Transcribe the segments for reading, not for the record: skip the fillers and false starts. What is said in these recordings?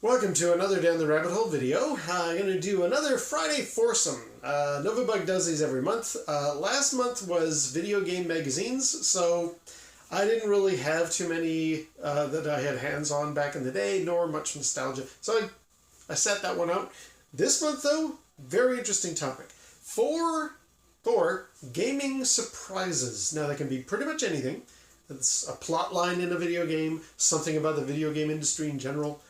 Welcome to another Down the Rabbit Hole video. I'm going to do another Friday Foursome. Novabug does these every month. Last month was video game magazines, so I didn't really have too many that I had hands on back in the day, nor much nostalgia. So I set that one out. This month, though, very interesting topic. Four gaming surprises. Now, they can be pretty much anything. It's a plot line in a video game, something about the video game industry in general.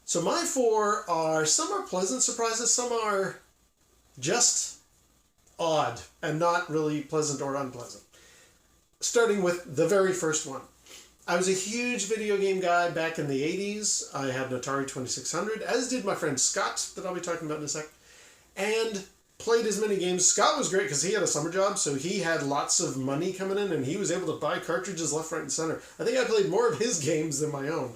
So my four are, some are pleasant surprises, some are just odd and not really pleasant or unpleasant. Starting with the very first one. I was a huge video game guy back in the 80s. I had an Atari 2600, as did my friend Scott, that I'll be talking about in a sec, and played as many games. Scott was great because he had a summer job, so he had lots of money coming in, and he was able to buy cartridges left, right, and center. I think I played more of his games than my own.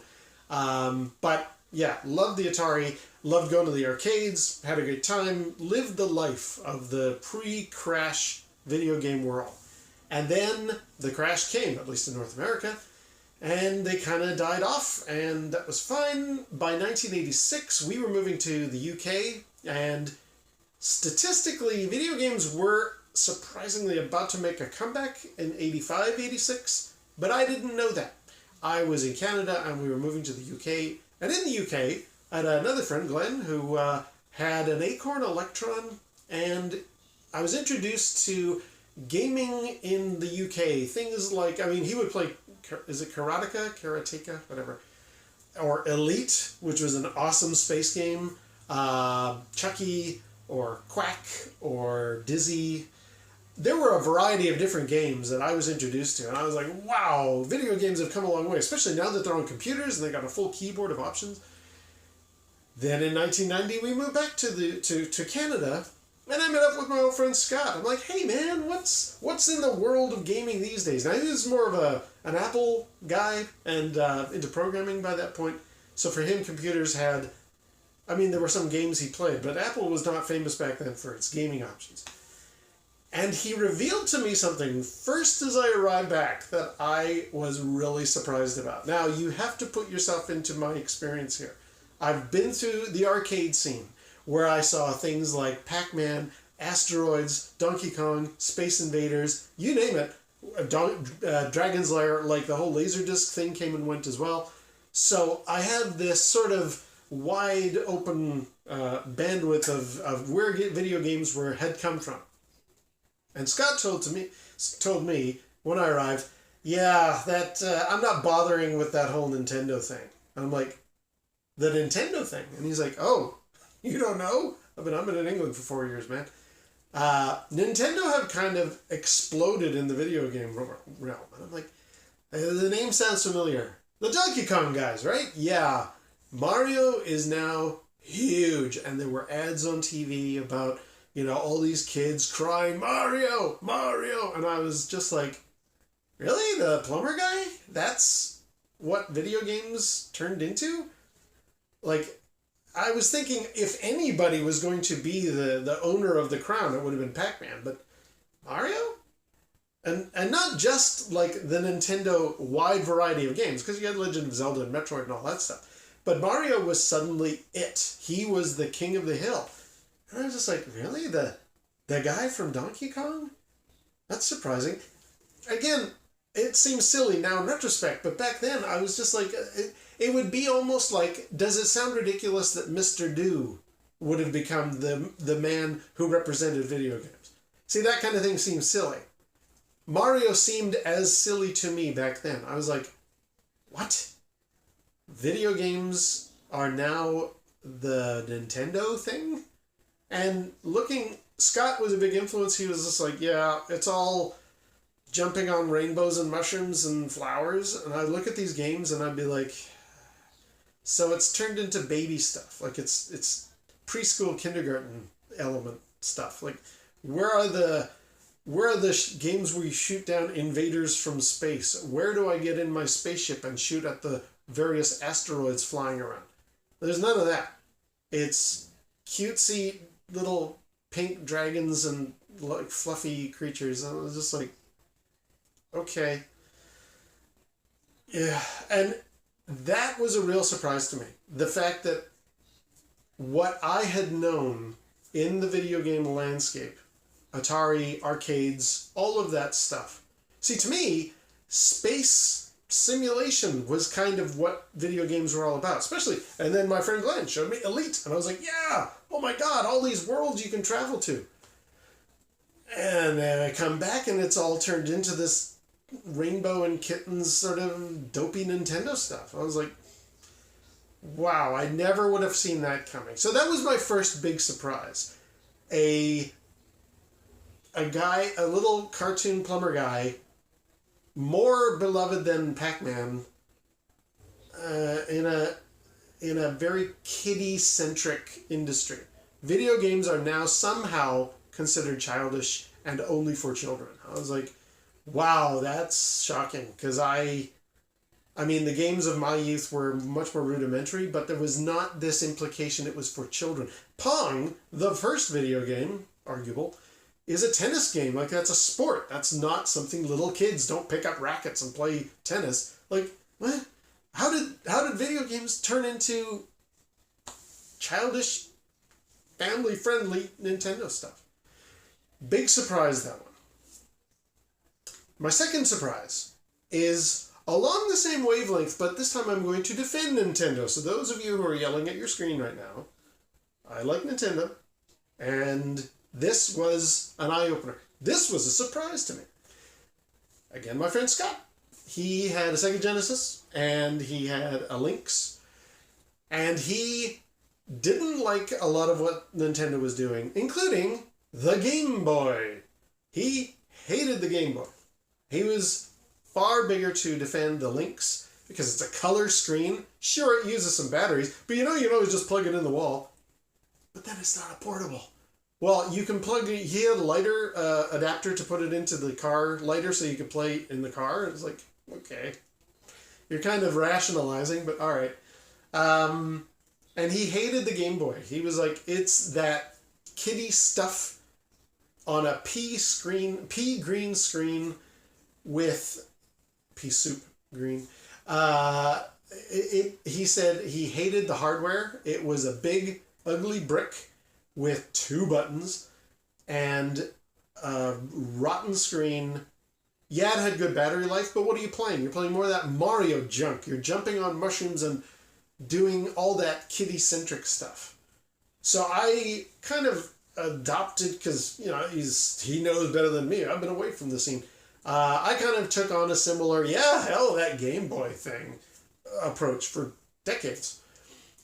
But yeah, loved the Atari, loved going to the arcades, had a great time, lived the life of the pre-crash video game world. And then the crash came, at least in North America, and they kind of died off, and that was fine. By 1986, we were moving to the UK, and statistically, video games were surprisingly about to make a comeback in 85, 86, but I didn't know that. I was in Canada, and we were moving to the UK. And in the UK, I had another friend, Glenn, who had an Acorn Electron, and I was introduced to gaming in the UK. Things like, he would play, is it Karateka, whatever, or Elite, which was an awesome space game, Chucky, or Quack, or Dizzy. There were a variety of different games that I was introduced to, and I was like, wow, video games have come a long way, especially now that they're on computers and they got a full keyboard of options. Then in 1990, we moved back to Canada, and I met up with my old friend Scott. I'm like, hey man, what's in the world of gaming these days? Now, he was more of an Apple guy and into programming by that point, so for him, computers had, there were some games he played, but Apple was not famous back then for its gaming options. And he revealed to me something first as I arrived back that I was really surprised about. Now, you have to put yourself into my experience here. I've been through the arcade scene where I saw things like Pac-Man, Asteroids, Donkey Kong, Space Invaders, you name it. Dragon's Lair, like the whole Laserdisc thing came and went as well. So I had this sort of wide open bandwidth of where video games had come from. And Scott told me when I arrived, yeah, that I'm not bothering with that whole Nintendo thing. And I'm like, the Nintendo thing? And he's like, oh, you don't know? I've been in England for 4 years, man. Nintendo have kind of exploded in the video game realm. And I'm like, the name sounds familiar. The Donkey Kong guys, right? Yeah. Mario is now huge. And there were ads on TV about, all these kids crying, Mario, Mario. And I was just like, really? The plumber guy? That's what video games turned into? Like, I was thinking if anybody was going to be the owner of the crown, it would have been Pac-Man. But Mario? And not just like the Nintendo wide variety of games, because you had Legend of Zelda and Metroid and all that stuff. But Mario was suddenly it. He was the king of the hill. And I was just like, really? The guy from Donkey Kong? That's surprising. Again, it seems silly now in retrospect, but back then I was just like, it would be almost like, does it sound ridiculous that Mr. Do would have become the man who represented video games? See, that kind of thing seems silly. Mario seemed as silly to me back then. I was like, what? Video games are now the Nintendo thing? And Scott was a big influence. He was just like, yeah, it's all jumping on rainbows and mushrooms and flowers. And I'd look at these games and I'd be like, so it's turned into baby stuff. Like it's preschool, kindergarten element stuff. Like where are the games where you shoot down invaders from space? Where do I get in my spaceship and shoot at the various asteroids flying around? There's none of that. It's cutesy little pink dragons and like fluffy creatures. And I was just like, okay. Yeah. And that was a real surprise to me. The fact that what I had known in the video game landscape, Atari, arcades, all of that stuff. See, to me, space simulation was kind of what video games were all about, especially, and then my friend Glenn showed me Elite, and I was like, yeah, oh my god, all these worlds you can travel to. And then I come back and it's all turned into this rainbow and kittens sort of dopey Nintendo stuff. I was like, wow, I never would have seen that coming. So that was my first big surprise. A guy, a little cartoon plumber guy, more beloved than Pac-Man, in a very kiddie-centric industry. Video games are now somehow considered childish and only for children. I was like, wow, that's shocking, because I mean, the games of my youth were much more rudimentary, but there was not this implication it was for children. Pong, the first video game, arguable, is a tennis game. Like, that's a sport. That's not something little kids don't pick up rackets and play tennis. Like, what? How did video games turn into childish, family-friendly Nintendo stuff? Big surprise, that one. My second surprise is along the same wavelength, but this time I'm going to defend Nintendo. So those of you who are yelling at your screen right now, I like Nintendo, and this was an eye-opener. This was a surprise to me. Again, my friend Scott. He had a Sega Genesis, and he had a Lynx, and he didn't like a lot of what Nintendo was doing, including the Game Boy. He hated the Game Boy. He was far bigger to defend the Lynx because it's a color screen. Sure, it uses some batteries, but you always just plug it in the wall. But then it's not a portable. Well, you can plug it. He had a lighter adapter to put it into the car lighter so you could play in the car. It's like, okay. You're kind of rationalizing, but all right. And he hated the Game Boy. He was like, it's that kiddie stuff on a pea green screen with pea soup green. He said he hated the hardware. It was a big, ugly brick with 2 buttons and a rotten screen. Yeah, it had good battery life, but what are you playing? You're playing more of that Mario junk. You're jumping on mushrooms and doing all that kiddie-centric stuff. So I kind of adopted, because he knows better than me. I've been away from the scene. I kind of took on a similar, that Game Boy thing approach for decades.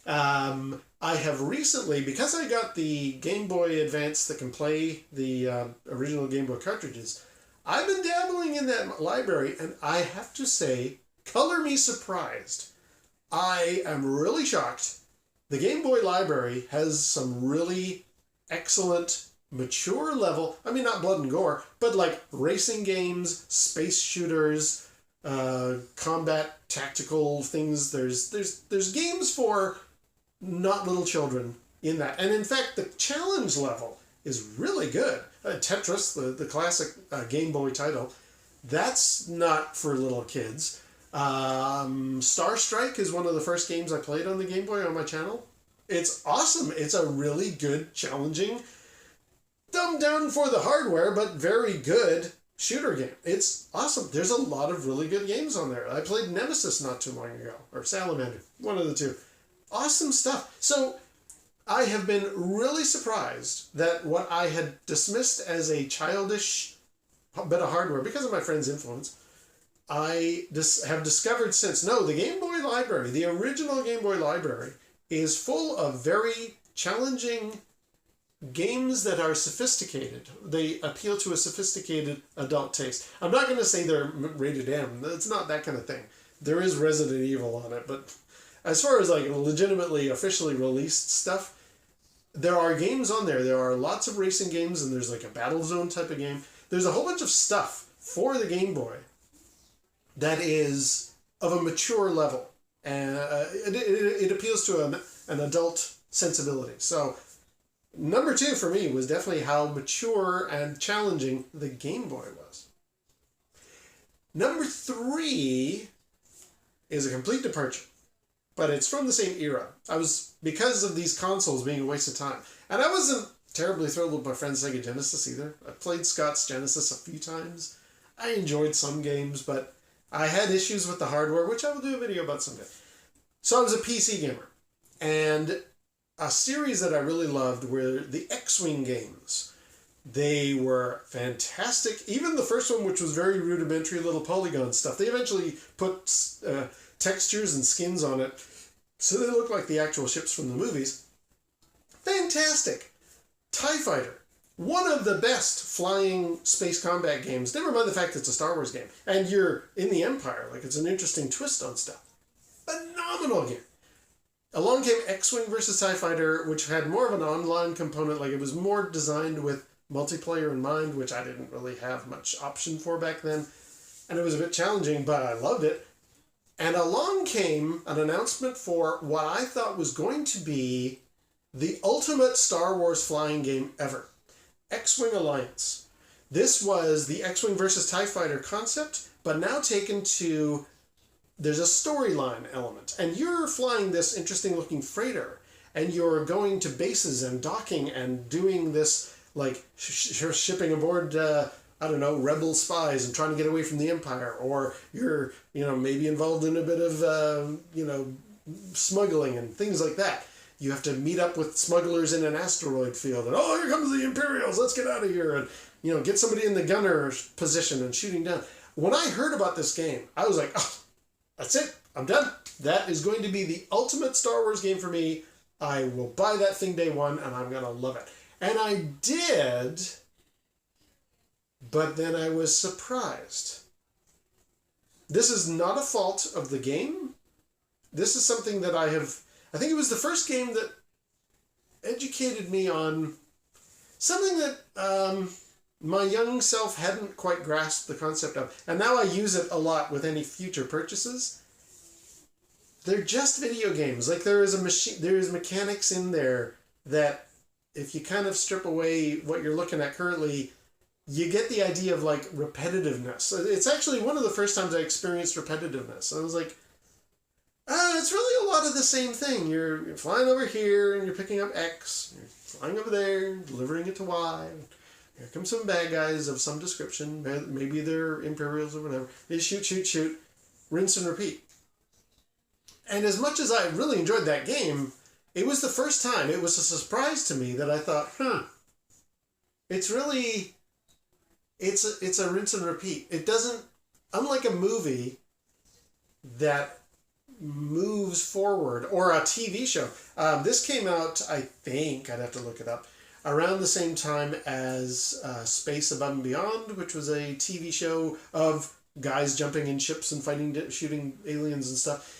I have recently, because I got the Game Boy Advance that can play the original Game Boy cartridges, I've been dabbling in that library, and I have to say, color me surprised. I am really shocked. The Game Boy library has some really excellent, mature level, I mean, not blood and gore, but like racing games, space shooters, combat tactical things. There's games for not little children in that. And in fact, the challenge level is really good. Tetris, the classic Game Boy title, that's not for little kids. Star Strike is one of the first games I played on the Game Boy on my channel. It's awesome. It's a really good, challenging, dumbed down for the hardware, but very good shooter game. It's awesome. There's a lot of really good games on there. I played Nemesis not too long ago, or Salamander, one of the two. Awesome stuff. So I have been really surprised that what I had dismissed as a childish bit of hardware, because of my friend's influence, I have discovered since, no, the Game Boy library, the original Game Boy library, is full of very challenging games that are sophisticated. They appeal to a sophisticated adult taste. I'm not going to say they're rated M. It's not that kind of thing. There is Resident Evil on it, but as far as like legitimately officially released stuff, there are games on there. There are lots of racing games, and there's like a Battlezone type of game. There's a whole bunch of stuff for the Game Boy that is of a mature level, and it appeals to an adult sensibility. So number 2 for me was definitely how mature and challenging the Game Boy was. Number 3 is a complete departure. but it's from the same era. Because of these consoles being a waste of time. And I wasn't terribly thrilled with my friend's Sega Genesis either. I played Scott's Genesis a few times. I enjoyed some games, but I had issues with the hardware, which I will do a video about someday. So I was a PC gamer. And a series that I really loved were the X-Wing games. They were fantastic. Even the first one, which was very rudimentary little polygon stuff, they eventually put textures and skins on it so they look like the actual ships from the movies. Fantastic. TIE Fighter. One of the best flying space combat games. Never mind the fact it's a Star Wars game. And you're in the Empire. Like, it's an interesting twist on stuff. Phenomenal game. Along came X-Wing versus TIE Fighter, which had more of an online component. Like, it was more designed with multiplayer in mind, which I didn't really have much option for back then. And it was a bit challenging, but I loved it. And along came an announcement for what I thought was going to be the ultimate Star Wars flying game ever. X-Wing Alliance. This was the X-Wing versus TIE Fighter concept, but now taken to... There's a storyline element, and you're flying this interesting looking freighter, and you're going to bases and docking and doing this, like, shipping aboard, rebel spies and trying to get away from the Empire, or you're, maybe involved in a bit of, smuggling and things like that. You have to meet up with smugglers in an asteroid field, and here comes the Imperials, let's get out of here, and, get somebody in the gunner position and shooting down. When I heard about this game, I was like, that's it. I'm done. That is going to be the ultimate Star Wars game for me. I will buy that thing day one, and I'm going to love it. And I did, but then I was surprised. This is not a fault of the game. This is something that I think it was the first game that educated me on something that my young self hadn't quite grasped the concept of. And now I use it a lot with any future purchases. They're just video games. Like, there is mechanics in there that if you kind of strip away what you're looking at currently, you get the idea of, like, repetitiveness. It's actually one of the first times I experienced repetitiveness. I was like, it's really a lot of the same thing. You're flying over here and you're picking up X. You're flying over there, delivering it to Y. Here come some bad guys of some description. Maybe they're Imperials or whatever. They shoot, rinse and repeat. And as much as I really enjoyed that game, it was the first time, it was a surprise to me that I thought, it's really, it's a rinse and repeat. It doesn't, unlike a movie that moves forward, or a TV show. This came out, I think, I'd have to look it up, around the same time as Space Above and Beyond, which was a TV show of guys jumping in ships and shooting aliens and stuff.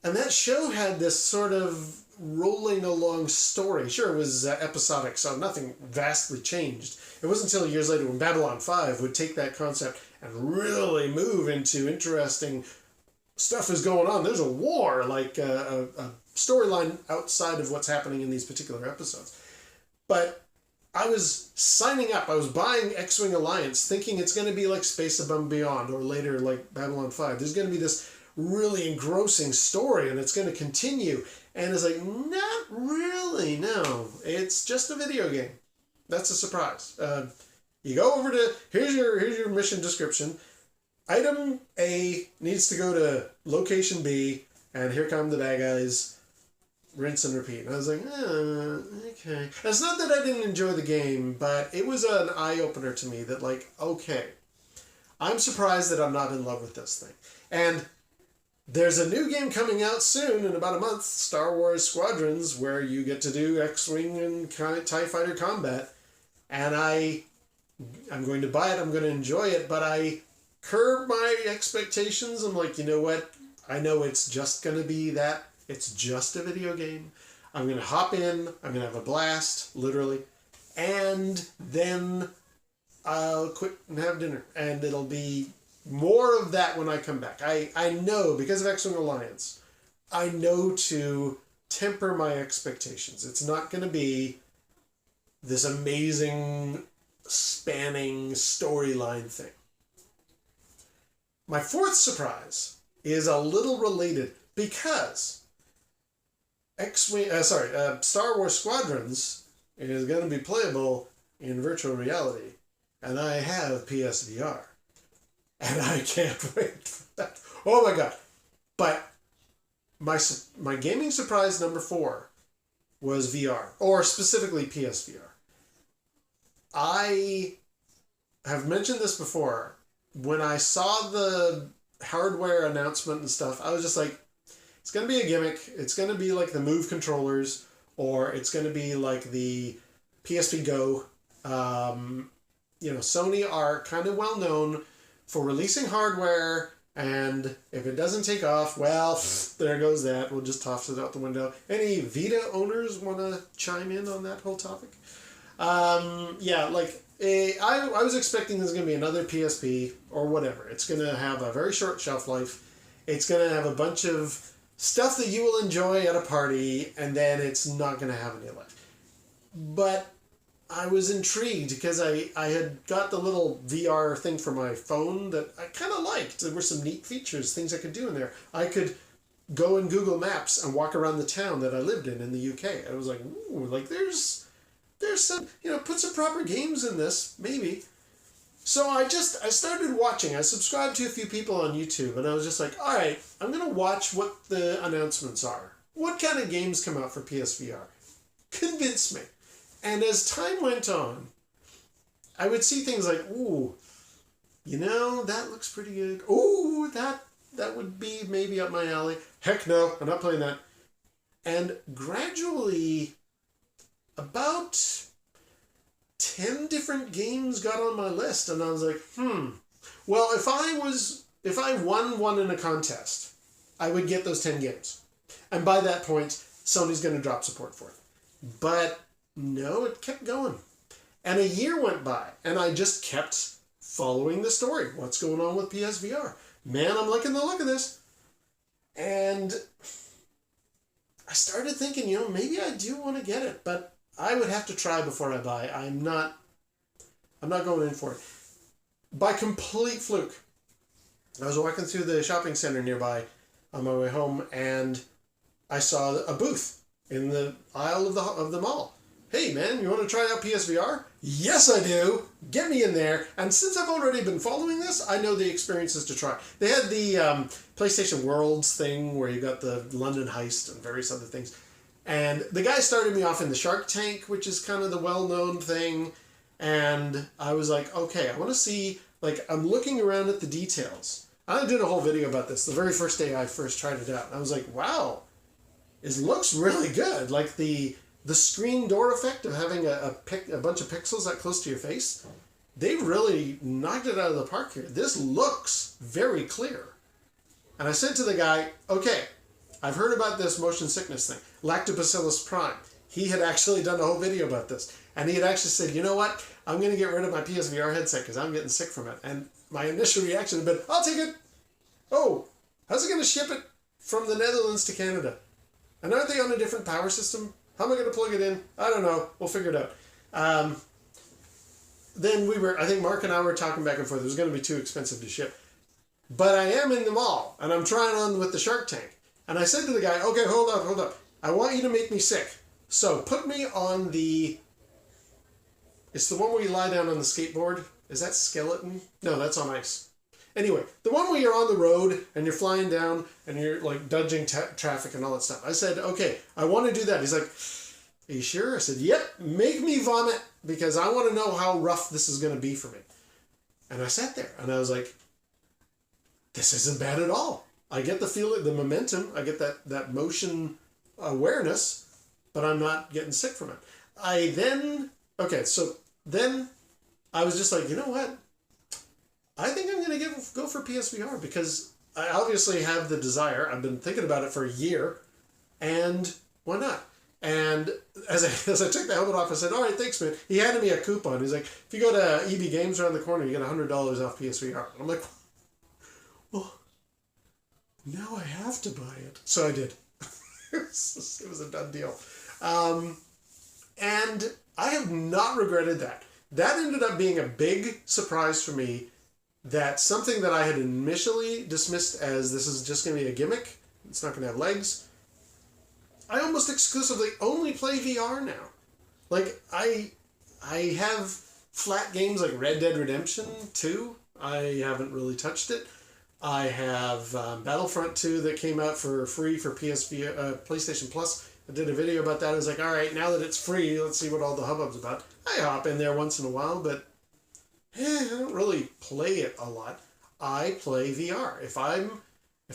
And that show had this sort of rolling along story. Sure, it was episodic, so nothing vastly changed. It wasn't until years later when Babylon 5 would take that concept and really move into interesting stuff is going on. There's a war, like a storyline outside of what's happening in these particular episodes. But I was signing up. I was buying X-Wing Alliance thinking it's going to be like Space Above and Beyond, or later like Babylon 5. There's going to be this really engrossing story and it's going to continue. And it's like, not really, no. It's just a video game. That's a surprise. You go over to, here's your mission description. Item A needs to go to location B, and here come the bad guys. Rinse and repeat. And I was like, okay. And it's not that I didn't enjoy the game, but it was an eye-opener to me that, like, okay, I'm surprised that I'm not in love with this thing. And there's a new game coming out soon, in about a month, Star Wars Squadrons, where you get to do X-Wing and TIE Fighter combat. And I'm going to buy it, I'm going to enjoy it, but I curb my expectations. I'm like, you know what? I know it's just going to be that. It's just a video game. I'm going to hop in. I'm going to have a blast, literally. And then I'll quit and have dinner. And it'll be more of that when I come back. I know, because of X-Wing Alliance, I know to temper my expectations. It's not going to be this amazing, spanning storyline thing. My fourth surprise is a little related. because Star Wars Squadrons is going to be playable in virtual reality, and I have PSVR, and I can't wait for that. Oh my god! But my gaming surprise number 4 was VR, or specifically PSVR. I have mentioned this before. When I saw the hardware announcement and stuff, I was just like, it's going to be a gimmick. It's going to be like the Move controllers, or it's going to be like the PSP Go. Sony are kind of well known for releasing hardware, and if it doesn't take off, well, there goes that. We'll just toss it out the window. Any Vita owners want to chime in on that whole topic? I was expecting there's going to be another PSP or whatever. It's going to have a very short shelf life. It's going to have a bunch of stuff that you will enjoy at a party, and then it's not going to have any life. But I was intrigued because I had got the little VR thing for my phone that I kind of liked. There were some neat features, things I could do in there. I could go in Google Maps and walk around the town that I lived in the UK. I was like, ooh, like there's some, put some proper games in this, maybe. So I started watching. I subscribed to a few people on YouTube, and I was just like, all right, I'm going to watch what the announcements are. What kind of games come out for PSVR? Convince me. And as time went on, I would see things like, ooh, that looks pretty good. Ooh, that would be maybe up my alley. Heck no, I'm not playing that. And gradually, about 10 different games got on my list, and I was like, well, if I won one in a contest, I would get those 10 games. And by that point, Sony's going to drop support for it. But no, it kept going. And a year went by, and I just kept following the story. What's going on with PSVR? Man, I'm liking the look of this. And I started thinking, maybe I do want to get it, but I would have to try before I buy. I'm not going in for it. By complete fluke, I was walking through the shopping center nearby on my way home, and I saw a booth in the aisle of the mall. Hey man, you want to try out PSVR? Yes, I do. Get me in there. And since I've already been following this, I know the experiences to try. They had the PlayStation Worlds thing where you got the London heist and various other things. And the guy started me off in the Shark Tank, which is kind of the well-known thing. And I was like, okay, I want to see, I'm looking around at the details. I did a whole video about this the very first day I first tried it out. I was like, wow, it looks really good. Like the screen door effect of having a bunch of pixels that close to your face, they really knocked it out of the park here. This looks very clear. And I said to the guy, okay, I've heard about this motion sickness thing. Lactobacillus prime. He had actually done a whole video about this. And he had actually said, you know what? I'm going to get rid of my PSVR headset because I'm getting sick from it. And my initial reaction had been, I'll take it. Oh, how's it going to ship it from the Netherlands to Canada? And aren't they on a different power system? How am I going to plug it in? I don't know. We'll figure it out. Then I think Mark and I were talking back and forth. It was going to be too expensive to ship. But I am in the mall, and I'm trying on with the Shark Tank. And I said to the guy, okay, hold up. I want you to make me sick. So put me on it's the one where you lie down on the skateboard. Is that skeleton? No, that's on ice. Anyway, the one where you're on the road and you're flying down and you're dodging traffic and all that stuff. I said, okay, I want to do that. He's like, are you sure? I said, yep, make me vomit because I want to know how rough this is going to be for me. And I sat there and I was like, this isn't bad at all. I get the feeling, the momentum, I get that motion awareness, but I'm not getting sick from it. Then I was just like, you know what? I think I'm going to go for PSVR because I obviously have the desire. I've been thinking about it for a year, and why not? And as I took the helmet off, I said, all right, thanks, man. He handed me a coupon. He's like, if you go to EB Games around the corner, you get $100 off PSVR. And I'm like, well, now I have to buy it. So I did. It was a done deal. And I have not regretted that. That ended up being a big surprise for me, that something that I had initially dismissed as this is just going to be a gimmick It's not going to have legs. I almost exclusively only play VR now. Like, I have flat games like Red Dead Redemption 2. I haven't really touched it. I have Battlefront 2 that came out for free for PlayStation Plus. I did a video about that. I was like, all right, now that it's free, let's see what all the hubbub's about. I hop in there once in a while, but I don't really play it a lot. I play VR. If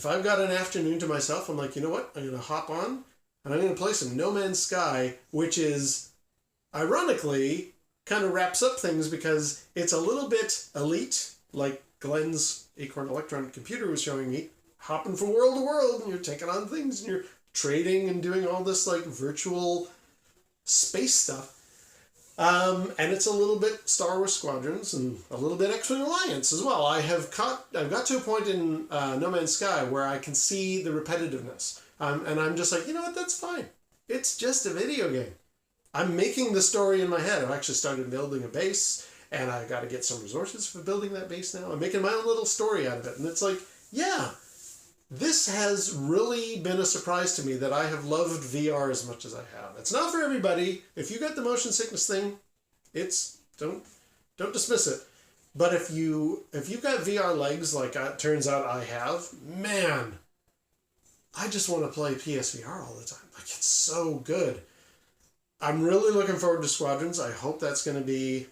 I've got an afternoon to myself, I'm like, you know what? I'm going to hop on and I'm going to play some No Man's Sky, which is, ironically, kind of wraps up things because it's a little bit elite, like Glenn's Acorn Electron computer was showing me, hopping from world to world, and you're taking on things, and you're trading and doing all this like virtual space stuff. And it's a little bit Star Wars Squadrons and a little bit X-Wing Alliance as well. I've got to a point in No Man's Sky where I can see the repetitiveness. And I'm just like, you know what, that's fine. It's just a video game. I'm making the story in my head. I've actually started building a base, and I got to get some resources for building that base now. I'm making my own little story out of it. And it's like, yeah, this has really been a surprise to me that I have loved VR as much as I have. It's not for everybody. If you got the motion sickness thing, don't dismiss it. But if you've got VR legs, like it turns out I have, man, I just want to play PSVR all the time. Like, it's so good. I'm really looking forward to Squadrons. I hope that's going to be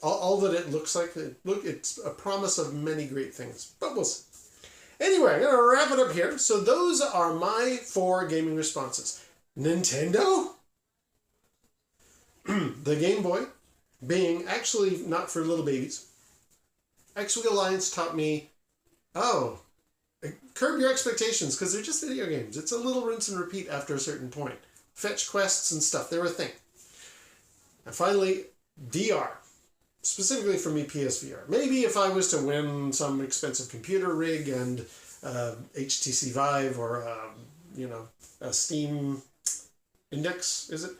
all that it looks like. It's a promise of many great things, but we'll see. Anyway, I'm going to wrap it up here. So those are my 4 gaming responses. Nintendo? The Game Boy being actually not for little babies. X-Wing Alliance taught me, curb your expectations because they're just video games. It's a little rinse and repeat after a certain point. Fetch quests and stuff, they're a thing. And finally, VR. Specifically for me, PSVR. Maybe if I was to win some expensive computer rig and HTC Vive or, a Steam Index, is it?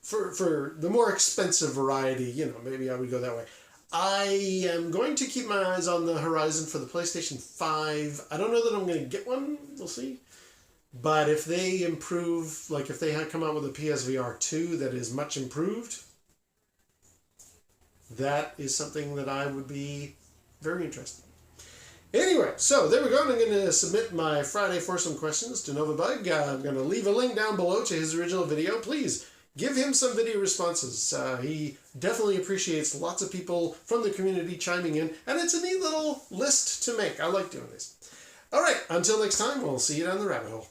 For the more expensive variety, maybe I would go that way. I am going to keep my eyes on the horizon for the PlayStation 5. I don't know that I'm going to get one. We'll see. But if they improve, like if they come out with a PSVR 2 that is much improved, that is something that I would be very interested in. Anyway, so there we go. I'm going to submit my Friday Foursome questions to Novabug. I'm going to leave a link down below to his original video. Please give him some video responses. He definitely appreciates lots of people from the community chiming in, and it's a neat little list to make. I like doing this. All right, until next time, we'll see you down the rabbit hole.